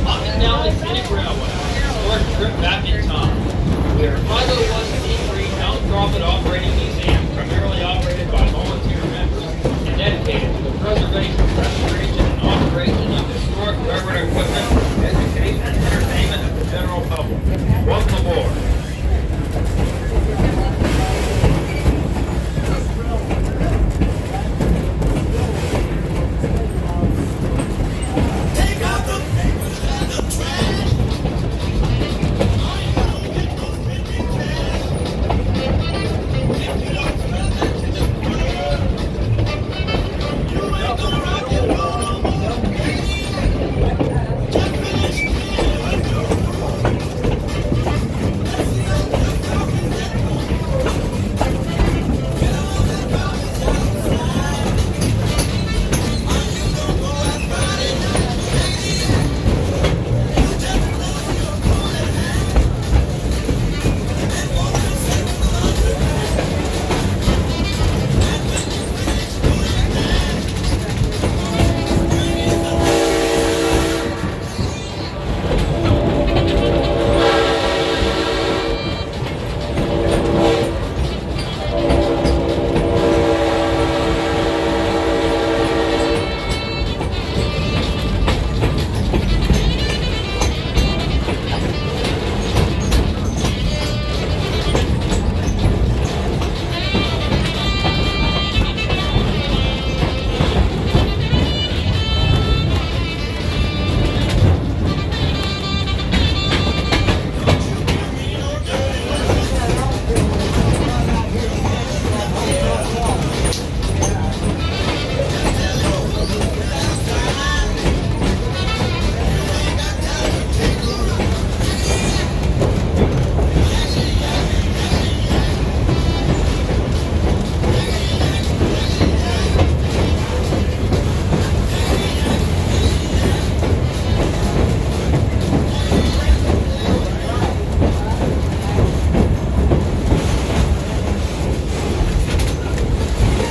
Up and down the scenic railway, a historic trip back in time. We are a 501c3 nonprofit operating museum, primarily operated by volunteer members and dedicated to the preservation, restoration, and operation of historic railroad equipment, education, and entertainment of the general public. Welcome aboard.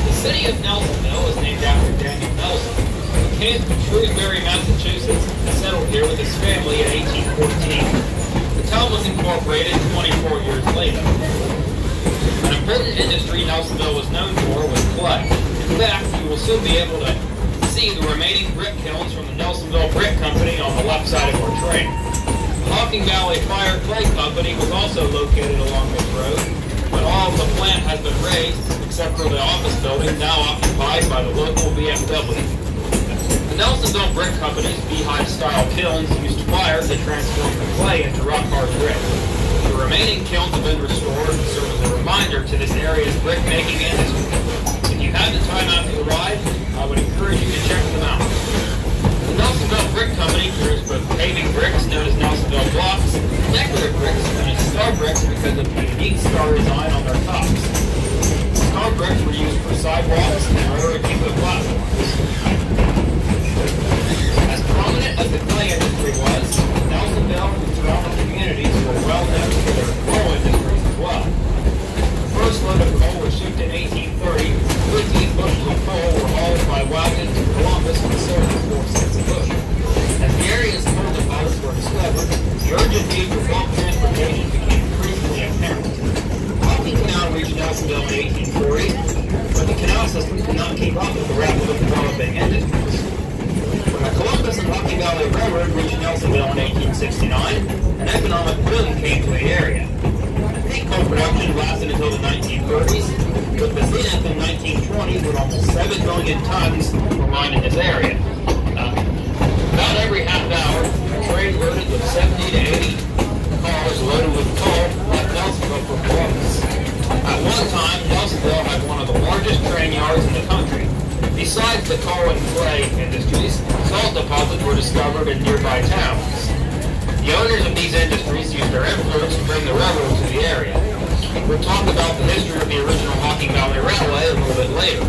The city of Nelsonville is named after Daniel Nelson, who came from Shrewsbury, Massachusetts, and settled here with his family in 1814. The town was incorporated 24 years later. An important industry Nelsonville was known for was clay. In fact, you will soon be able to see the remaining brick kilns from the Nelsonville Brick Company on the left side of our train. The Hocking Valley Fire Clay Company was also located along this road, but all of the plant has been razed, except for the office building now occupied by the local BMW. The Nelsonville Brick Company's beehive-style kilns used fire to transform the clay into rock-hard brick. The remaining kilns have been restored and serve as a reminder to this area's brick-making industry. If you have the time after the ride, I would encourage you to check them out. The Nelsonville Brick Company carries both paving bricks, known as Nelsonville blocks, decorative bricks, and star bricks because of the unique star design on their tops. Star bricks were used for sidewalks and other depot platforms. As prominent as the clay industry was, Nelsonville and the surrounding communities were well known for their coal industries as well. The first load of coal was shipped in 1830. 15 bushels of coal were hauled by wagons to Columbus and sold for 4 cents a bushel. As the area's coal deposits were discovered, the urgent need for bulk transportation became increasingly apparent. The canal reached Nelsonville in 1840, but the canal system could not keep up with the rapidly developing industries. When the Columbus and Hocking Valley Railroad reached Nelsonville in 1869, an economic boom came to the area. Peak coal production lasted until the 1930s, with the zenith in 1920 when almost 7 million tons were mined in this area. About every half hour, a train loaded with 70 to 80 cars loaded with coal left Nelsonville for Columbus. At one time, Nelsonville had one of the largest train yards in the country. Besides the coal and clay industries, salt deposits were discovered in nearby towns. The owners of these industries used their influence to bring the railroad to the area. We'll talk about the history of the original Hocking Valley Railway a little bit later.